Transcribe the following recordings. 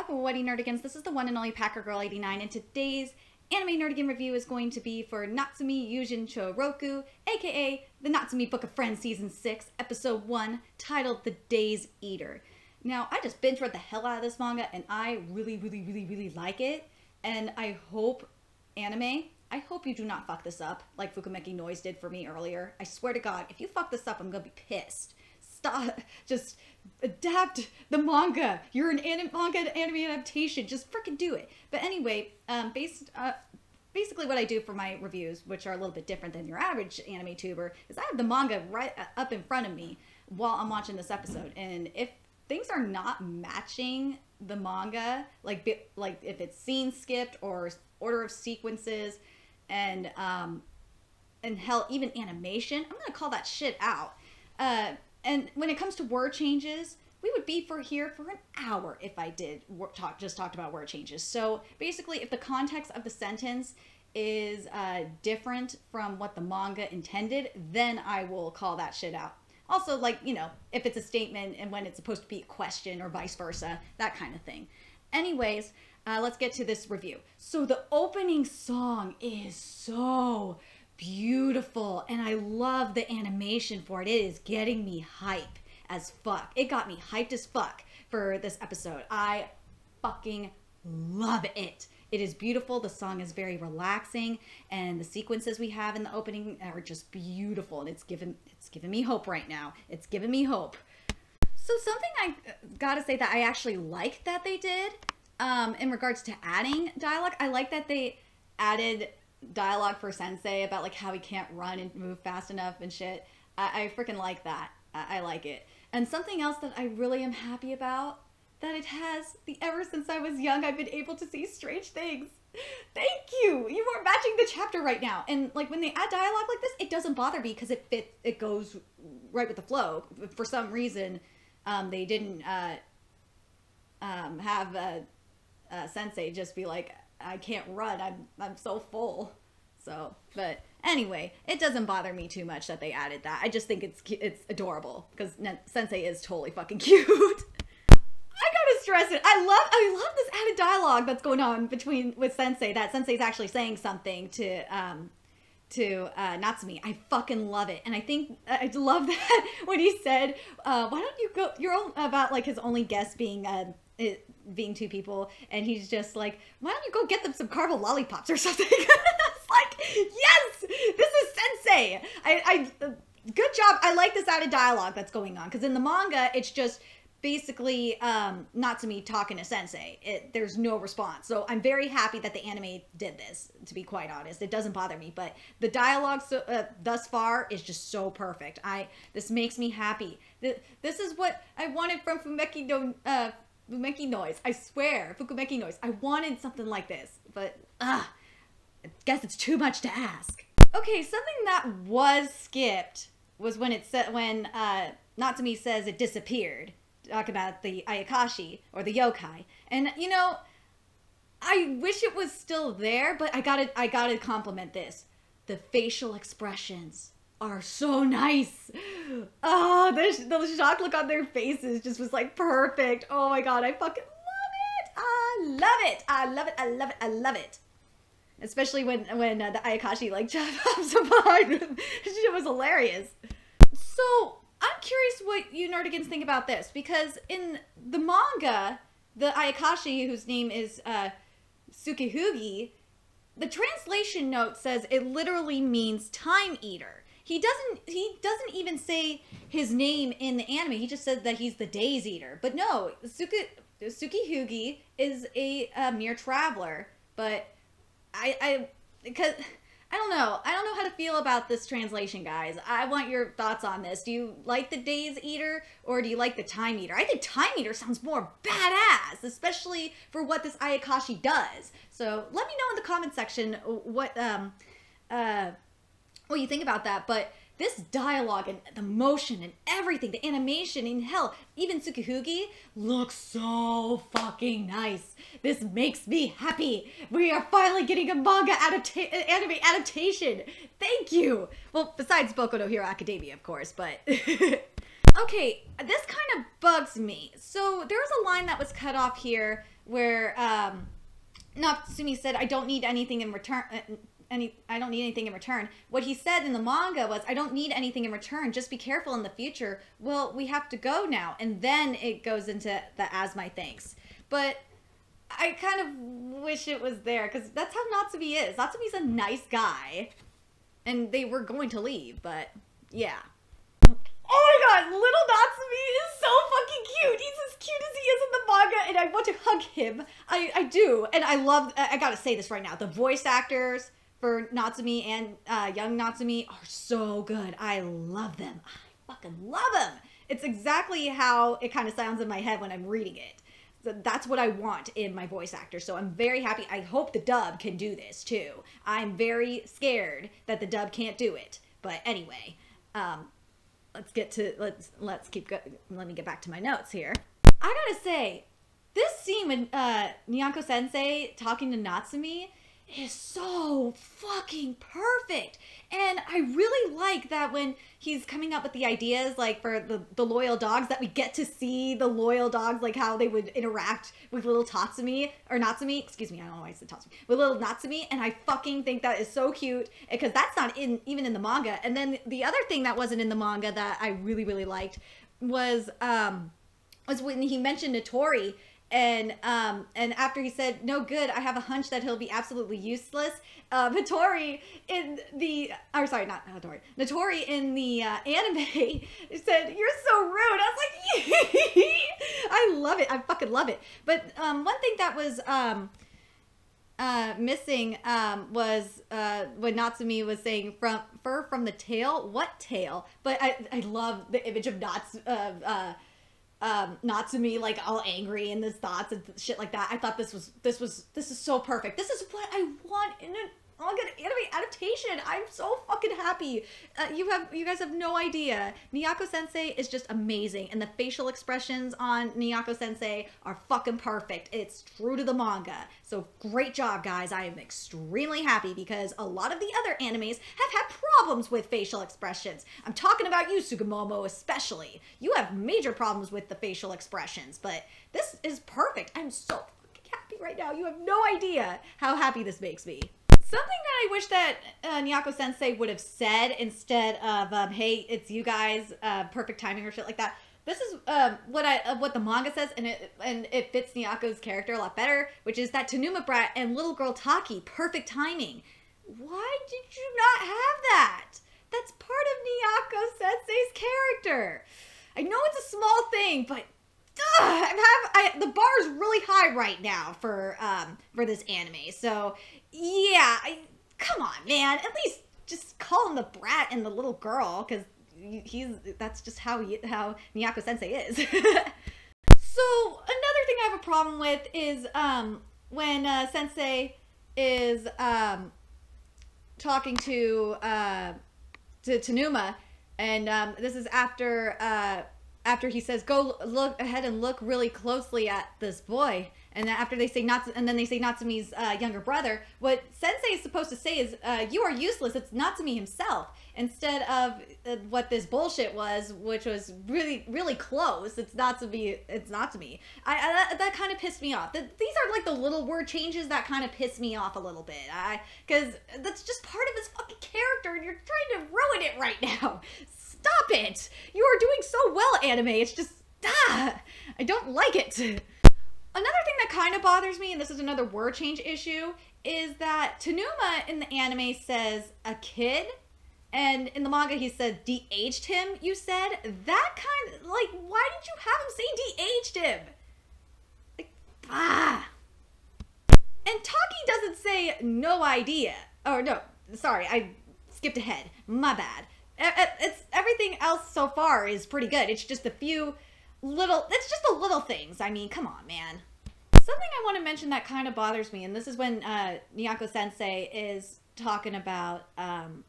What Nerdigans? This is the one and only Packer Girl 89, and today's anime Nerdigan review is going to be for Natsumi Yujin Choroku, aka the Natsumi Book of Friends Season 6, Episode 1, titled The Days Eater. Now, I just binge read the hell out of this manga, and I really like it, and I hope I hope you do not fuck this up like Fukumeki Noise did for me earlier. I swear to God, if you fuck this up, I'm gonna be pissed. Stop. Just adapt the manga. You're an manga anime adaptation. Just freaking do it. But anyway, basically what I do for my reviews, which are a little bit different than your average anime tuber, is I have the manga right up in front of me while I'm watching this episode. And if things are not matching the manga, like if it's scene skipped or order of sequences, and hell, even animation, I'm gonna call that shit out. And when it comes to word changes, we would be here for an hour if I did just talked about word changes. So basically, if the context of the sentence is different from what the manga intended, then I will call that shit out. Also, like, you know, if it's a statement and when it's supposed to be a question or vice versa, that kind of thing. Anyways, let's get to this review. So the opening song is so beautiful, and I love the animation for it. It is getting me hype as fuck. It got me hyped as fuck for this episode. I fucking love it. It is beautiful. The song is very relaxing, and the sequences we have in the opening are just beautiful, and it's giving me hope right now. It's giving me hope. So something I gotta say that I actually like that they did in regards to adding dialogue. I like that they added dialogue for Sensei about like how he can't run and move fast enough and shit. I freaking like that. I like it. And something else that I really am happy about, that it has the ever since I was young I've been able to see strange things. Thank you. You are matching the chapter right now. And like when they add dialogue like this, it doesn't bother me because it goes right with the flow. For some reason, they didn't have Sensei just be like, I can't run. I'm so full. So, but anyway, it doesn't bother me too much that they added that. I just think it's adorable because Sensei is totally fucking cute. I gotta stress it. I love this added dialogue that's going on with Sensei. That Sensei's actually saying something to Natsumi. I fucking love it, and I love that when he said, "Why don't you go?" You're all about like his only guest being two people, and he's just like, why don't you go get them some caramel lollipops or something? It's like, yes, this is Sensei. Good job. I like this added dialogue that's going on, because in the manga it's just basically Natsumi talking to Sensei. There's no response, so I'm very happy that the anime did this, to be quite honest. It doesn't bother me, but the dialogue thus far is just so perfect. This makes me happy. This is what I wanted from Fukumeki Noise. I swear, Fukumeki Noise. I wanted something like this, but I guess it's too much to ask. Okay, something that was skipped was when Natsumi says it disappeared. Talk about the Ayakashi or the yokai, and you know, I wish it was still there, but I gotta compliment this. The facial expressions are so nice. Oh, the shock look on their faces just was like perfect. Oh my God, I fucking love it. I love it. I love it. I love it. I love it. Especially when the Ayakashi like jumps apart. It was hilarious. So I'm curious what you Nerdigans think about this, because in the manga, the Ayakashi, whose name is Tsukihugi, the translation note says it literally means time eater. He doesn't even say his name in the anime. He just said that he's the Days Eater. But no, Tsukihugi is a mere traveler. But because I don't know how to feel about this translation, guys. I want your thoughts on this. Do you like the Days Eater or do you like the Time Eater? I think Time Eater sounds more badass, especially for what this Ayakashi does. So let me know in the comment section what you think about that. But this dialogue and the motion and everything, the animation, and hell, even Tsukihugi looks so fucking nice. This makes me happy. We are finally getting a manga anime adaptation. Thank you. Well, besides Boku no Hero Academia, of course, but Okay, this kind of bugs me. So there was a line that was cut off here where Natsumi said, "I don't need anything in return." I don't need anything in return. What he said in the manga was, "I don't need anything in return. Just be careful in the future." Well, we have to go now, and then it goes into the "as my thanks." But I kind of wish it was there because that's how Natsumi is. Natsumi's a nice guy, and they were going to leave, but yeah. Oh my god, little Natsumi is so fucking cute. He's as cute as he is in the manga, and I want to hug him. I do, and I gotta say this right now. The voice actors for Natsumi and young Natsumi are so good. I love them. I fucking love them. It's exactly how it kind of sounds in my head when I'm reading it. So that's what I want in my voice actor. So I'm very happy. I hope the dub can do this too. I'm very scared that the dub can't do it. But anyway, let's keep going. Let me get back to my notes here. I gotta say, this scene with Nyanko Sensei talking to Natsumi is so fucking perfect. And I really like that when he's coming up with the ideas, like for the loyal dogs, that we get to see the loyal dogs, like how they would interact with little Tatsumi, or Natsumi, excuse me, I don't know why I said Tatsumi, with little Natsumi, and I fucking think that is so cute, because that's not even in the manga. And then the other thing that wasn't in the manga that I really, really liked was when he mentioned Notori, and after he said, "No good, I have a hunch that he'll be absolutely useless," Notori in the, or sorry, not Notori, Notori in the anime said, "You're so rude." I was like, I love it. I fucking love it. But one thing that was missing was when Natsumi was saying, "Fur from the tail." What tail? But I love the image of Natsumi like all angry in his thoughts and shit like that. I thought this is so perfect. This is what I want in an anime adaptation. I'm so fucking happy. You guys have no idea. Miyako Sensei is just amazing, and the facial expressions on Miyako Sensei are fucking perfect. It's true to the manga. So great job, guys. I am extremely happy because a lot of the other animes have had problems with facial expressions. I'm talking about you, Sugimomo, especially. You have major problems with the facial expressions, but this is perfect. I'm so fucking happy right now. You have no idea how happy this makes me. Something that I wish that Nyako Sensei would have said instead of, "Hey, it's you guys, perfect timing," or shit like that. This is what the manga says, and it fits Nyako's character a lot better, which is that Tanuma Brat and little girl Taki, perfect timing. Why did you not have that? That's part of Nyako Sensei's character. I know it's a small thing, but the bar is really high right now for this anime. So yeah, come on, man. At least just call him the brat and the little girl, because that's just how Miyako Sensei is. So another thing I have a problem with is when Sensei is talking to Tanuma, and this is after he says, "Go look ahead and look really closely at this boy." And then after they say Natsumi's younger brother, what Sensei is supposed to say is, "You are useless. It's Natsumi himself," instead of what this bullshit was, which was really, really close. It's Natsumi. It's Natsumi. That kind of pissed me off. These are like the little word changes that kind of piss me off a little bit. Because that's just part of his fucking character, and you're trying to ruin it right now. Stop it! You are doing so well, anime. It's just, I don't like it. Another thing that kind of bothers me, and this is another word change issue, is that Tanuma in the anime says a kid, and in the manga he said de-aged him, you said? That kind of, like, why did you have him say de-aged him? Like, And Taki doesn't say no idea. Oh, no, sorry, I skipped ahead. My bad. It's everything else so far is pretty good. It's just it's just the little things. I mean, come on, man. Something I want to mention that kind of bothers me, and this is when Nyako Sensei is talking about the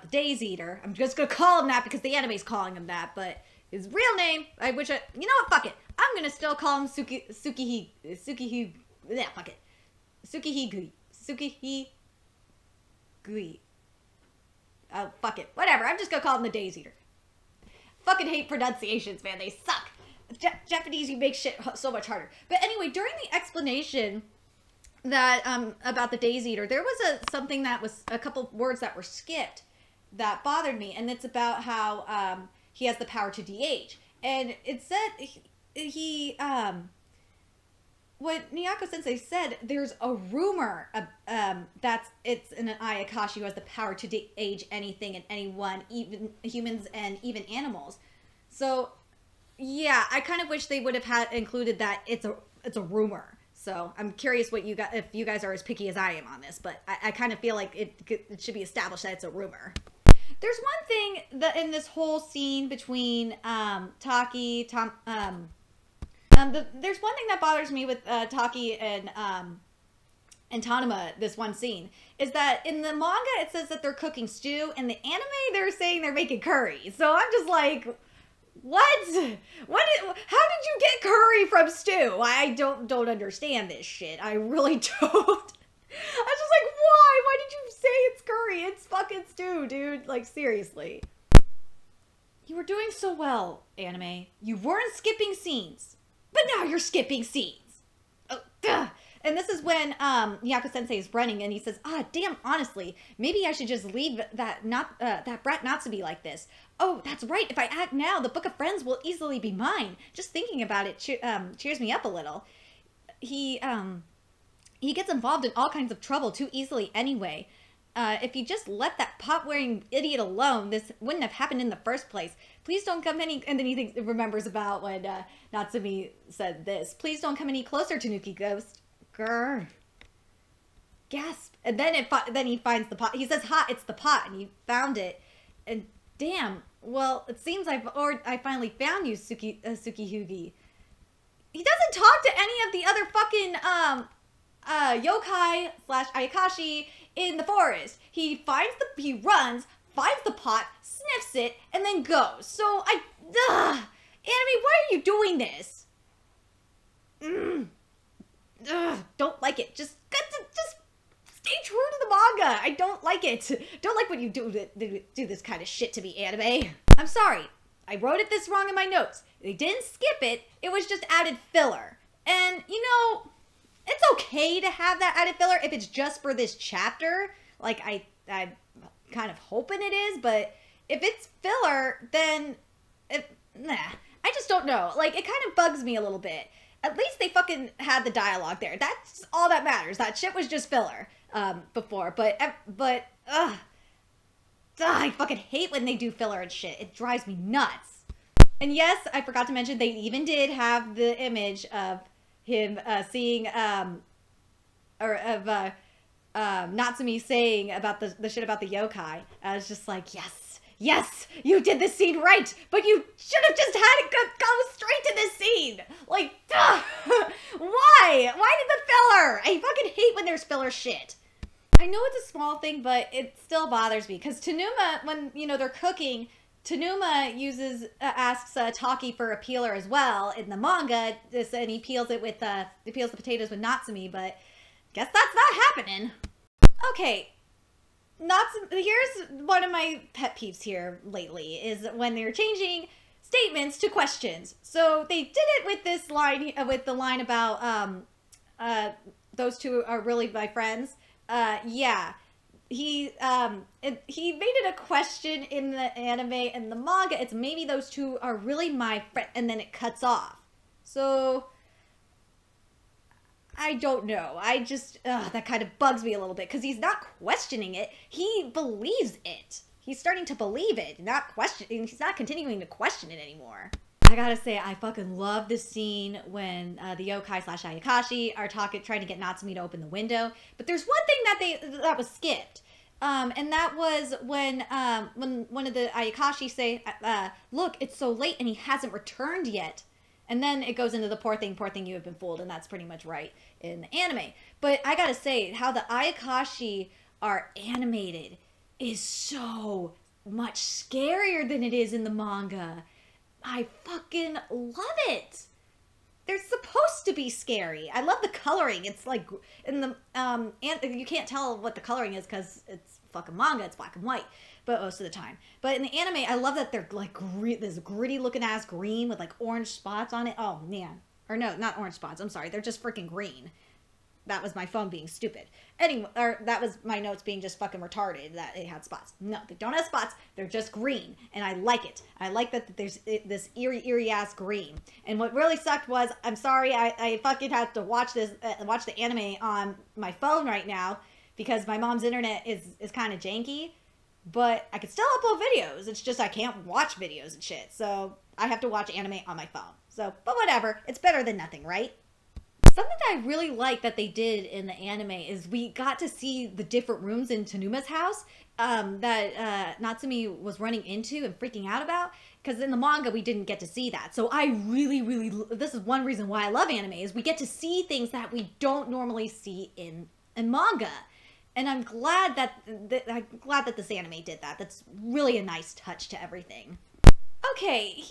Days Eater. I'm just gonna call him that because the anime's calling him that, but his real name, you know what? Fuck it. I'm gonna still call him Tsukihigui. Oh, fuck it. Whatever. I'm just gonna call him the Days Eater. fucking hate pronunciations, man. They suck. Japanese, you make shit so much harder. But anyway, during the explanation that about the Days Eater, there was something that was a couple words that were skipped that bothered me, and it's about how he has the power to de-age. And it said he what Nyako Sensei said, there's a rumor that's it's an Ayakashi who has the power to de-age anything and anyone, even humans and even animals. So yeah, I kind of wish they would have had included that it's a rumor. So I'm curious what if you guys are as picky as I am on this, but I kind of feel like it should be established that it's a rumor. There's one thing that in this whole scene between Taki, there's one thing that bothers me with Taki and Tanuma, this one scene, is that in the manga it says that they're cooking stew, and the anime they're saying they're making curry. So I'm just like, what? How did you get curry from stew? I don't understand this shit. I really don't. I was just like, why? Why did you say it's curry? It's fucking stew, dude. Like, seriously. You were doing so well, anime. You weren't skipping scenes. But now you're skipping scenes. Oh, duh. And this is when Nyako Sensei is running, and he says, damn, honestly, maybe I should just leave that brat Natsume like this. Oh, that's right. If I act now, the Book of Friends will easily be mine. Just thinking about it cheers me up a little. He gets involved in all kinds of trouble too easily anyway. If you just let that pot-wearing idiot alone, this wouldn't have happened in the first place. Please don't come any... And then he remembers about when Natsume said this. Please don't come any closer, Tanuki Ghost. Grr. Gasp. And then he finds the pot. He says, ha, it's the pot. And he found it. And damn, well, it seems I finally found you, Tsukihige. He doesn't talk to any of the other fucking yokai / Ayakashi in the forest. He runs, finds the pot, sniffs it, and then goes. So anime, why are you doing this? Don't like it. Just stay true to the manga. I don't like it. Don't like when you do this kind of shit to me, anime. I'm sorry. I wrote it this wrong in my notes. They didn't skip it. It was just added filler. And, you know, it's okay to have that added filler if it's just for this chapter. Like, I'm kind of hoping it is, but if it's filler, then, I just don't know. Like, it kind of bugs me a little bit. At least they fucking had the dialogue there. That's all that matters. That shit was just filler before. But I fucking hate when they do filler and shit. It drives me nuts. And yes, I forgot to mention they even did have the image of him seeing Natsume saying about the shit about the yokai. I was just like, yes, you did this scene right, but you should have just had it go straight to this scene. Like, why? Why did the filler? I fucking hate when there's filler shit. I know it's a small thing, but it still bothers me because Tanuma, when they're cooking, Tanuma asks Taki for a peeler as well in the manga, and he peels it with he peels the potatoes with Natsume, but guess that's not happening. Okay. Here's one of my pet peeves here lately is when they're changing statements to questions. So they did it with this line, with the line about those two are really my friends. Yeah, he made it a question in the anime and the manga. It's maybe those two are really my friend, and then it cuts off. So I don't know. I just, that kind of bugs me a little bit because he's not questioning it. He believes it. He's starting to believe it, not question. He's not continuing to question it anymore. I gotta say, I fucking love this scene when the yokai / Ayakashi are trying to get Natsume to open the window. But there's one thing that was skipped. And that was when one of the Ayakashi say, look, it's so late and he hasn't returned yet. And then it goes into the poor thing, you have been fooled. And that's pretty much right in the anime. But I gotta say, how the Ayakashi are animated is so much scarier than it is in the manga. I fucking love it. They're supposed to be scary. I love the coloring. It's like in the you can't tell what the coloring is because it's fucking manga, it's black and white, but most of the time. But in the anime, I love that they're like this gritty looking ass green with like orange spots on it. Oh man. Or no, not orange spots. I'm sorry. They're just freaking green. That was my phone being stupid. Anyway, or that was my notes being just fucking retarded that it had spots. No, they don't have spots. They're just green. And I like it. I like that there's this eerie ass green. And what really sucked was, I'm sorry, I fucking have to watch this, watch the anime on my phone right now because my mom's internet is kind of janky. But I can still upload videos. It's just I can't watch videos and shit. So I have to watch anime on my phone. So, but whatever. It's better than nothing, right? Something that I really like that they did in the anime is we got to see the different rooms in Tanuma's house that Natsumi was running into and freaking out about. Because in the manga, we didn't get to see that. So I really, this is one reason why I love anime, is we get to see things that we don't normally see in manga. And I'm glad that this anime did that. That's really a nice touch to everything. Okay, here's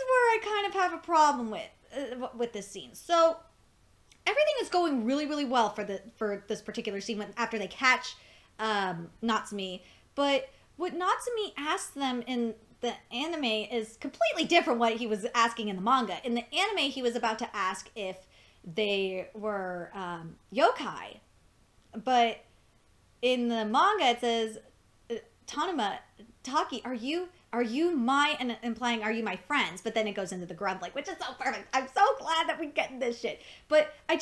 where I kind of have a problem with this scene. So everything is going really well for this particular scene after they catch Natsumi. But what Natsumi asks them in the anime is completely different what he was asking in the manga. In the anime, he was about to ask if they were yokai, but in the manga, it says, Tanuma, Taki, are you my, and implying, are you my friends? But then it goes into the grunt, like, which is so perfect. I'm so glad that we get this shit. But it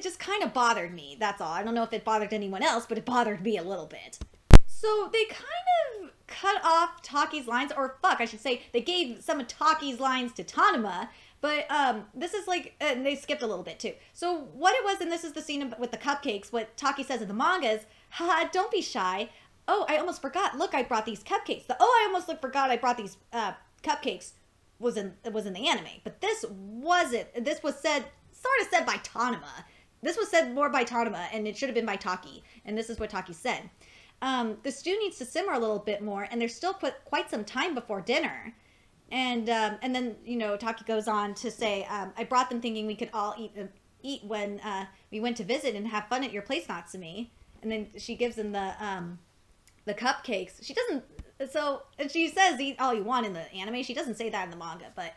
just kind of bothered me. That's all. I don't know if it bothered anyone else, but it bothered me a little bit. So they kind of cut off Taki's lines, or fuck, I should say, they gave some of Taki's lines to Tanuma. But this is like, and they skipped a little bit too. So what it was, and this is the scene with the cupcakes, what Taki says in the manga is, haha, don't be shy. Oh, I almost forgot. Look, I brought these cupcakes. I almost forgot I brought these cupcakes was in the anime. But this wasn't. This was said, sort of said by Tanuma. This was said more by Tanuma, and it should have been by Taki. And this is what Taki said. The stew needs to simmer a little bit more, and there's still quite some time before dinner. And then, you know, Taki goes on to say, I brought them thinking we could all eat when we went to visit and have fun at your place, Natsumi. And then she gives him the cupcakes. She doesn't, so, and she says eat all you want in the anime. She doesn't say that in the manga, but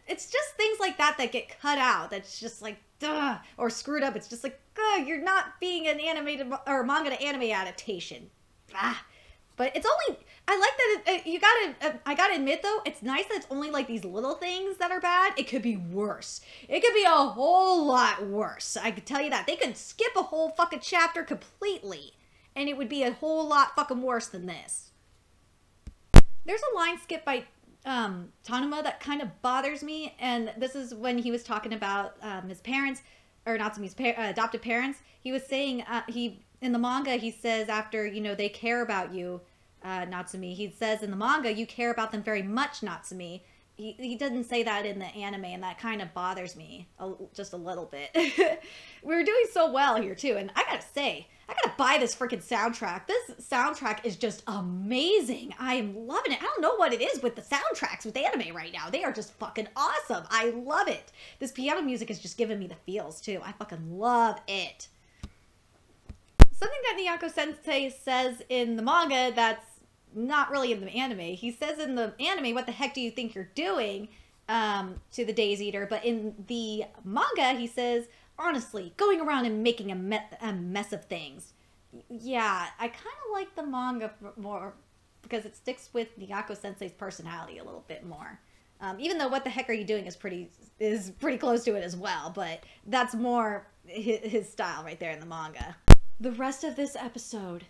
it's just things like that get cut out. That's just like, duh, or screwed up. It's just like, you're not being an animated or manga to anime adaptation. But it's only, I like that I gotta admit though, it's nice that it's only like these little things that are bad. It could be worse. It could be a whole lot worse. I could tell you that. They could skip a whole fucking chapter completely, and it would be a whole lot fucking worse than this. There's a line skip by Tanuma that kind of bothers me, and this is when he was talking about his parents, or Natsumi's adopted parents. He was saying, in the manga, he says after, you know, they care about you, Natsumi, he says in the manga, you care about them very much, Natsumi. He doesn't say that in the anime, and that kind of bothers me just a little bit. We're doing so well here, too, and I gotta say, I gotta buy this freaking soundtrack. This soundtrack is just amazing. I am loving it. I don't know what it is with the soundtracks with anime right now. They are just fucking awesome. I love it. This piano music is just giving me the feels, too. I fucking love it. Something that Niyako Sensei says in the manga that's not really in the anime. He says in the anime, what the heck do you think you're doing, to the Days Eater? But in the manga, he says, honestly, going around and making a mess of things. Yeah, I kind of like the manga more because it sticks with Niyako Sensei's personality a little bit more. Even though what the heck are you doing is pretty close to it as well, but that's more his style right there in the manga. The rest of this episode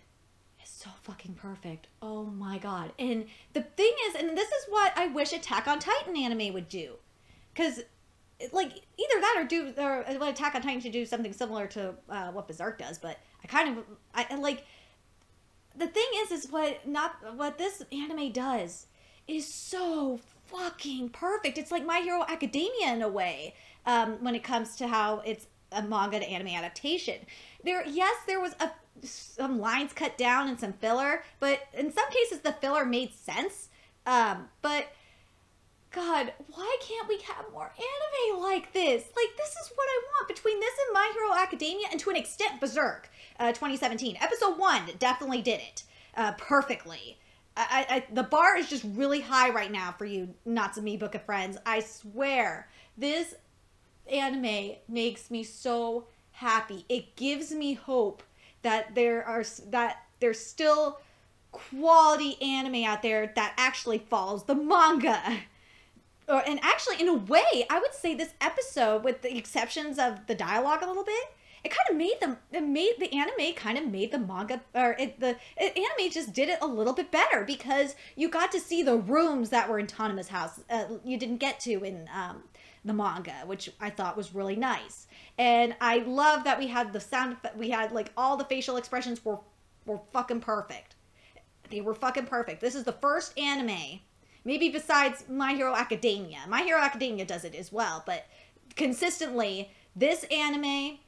is so fucking perfect. Oh my god. And the thing is, and this is what I wish Attack on Titan anime would do. Because, like, either that or Attack on Titan should do something similar to what Berserk does, but I like, the thing is what this anime does is so fucking perfect. It's like My Hero Academia in a way, when it comes to how it's a manga to anime adaptation. There was some lines cut down and some filler, but in some cases the filler made sense. But God, why can't we have more anime like this? Like, this is what I want. Between this and My Hero Academia, and to an extent Berserk, 2017. Episode 1 definitely did it. perfectly. The bar is just really high right now for you, Natsumi Book of Friends. I swear, this anime makes me so happy. It gives me hope that there's still quality anime out there that actually follows the manga. And actually, in a way, I would say this episode, with the exceptions of the dialogue a little bit, it kind of made the anime kind of made the manga, the anime just did it a little bit better, because you got to see the rooms that were in Tanima's house. You didn't get to in the manga, which I thought was really nice. And I love that we had the sound, we had like all the facial expressions were fucking perfect. They were fucking perfect. This is the first anime, maybe besides My Hero Academia. My Hero Academia does it as well, but consistently, this anime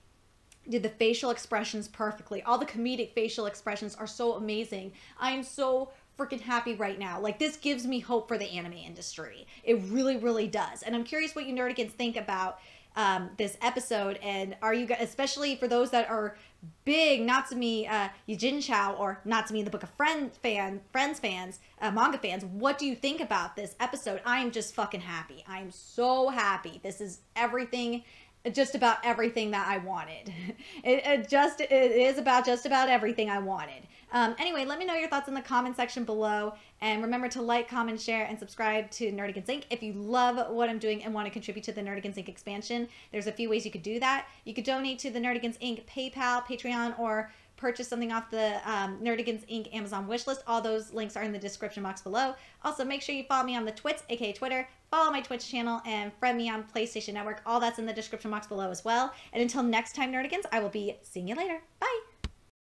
did the facial expressions perfectly. All the comedic facial expressions are so amazing. I am so freaking happy right now. Like, this gives me hope for the anime industry. It really, really does. And I'm curious what you nerdigans think about this episode. And are you guys, especially for those that are big Natsumi Yujinchou or Natsumi the Book of Friends fans, manga fans, what do you think about this episode? I am just fucking happy. I am so happy. This is everything, just about everything that I wanted. It is about just about everything I wanted. Anyway, let me know your thoughts in the comment section below. And remember to like, comment, share, and subscribe to Nerdigans Inc. If you love what I'm doing and want to contribute to the Nerdigans Inc. expansion, there's a few ways you could do that. You could donate to the Nerdigans Inc. PayPal, Patreon, or purchase something off the Nerdigans Inc. Amazon wishlist. All those links are in the description box below. Also, make sure you follow me on the Twits, aka Twitter. Follow my Twitch channel and friend me on PlayStation Network. All that's in the description box below as well. And until next time, Nerdigans, I will be seeing you later. Bye!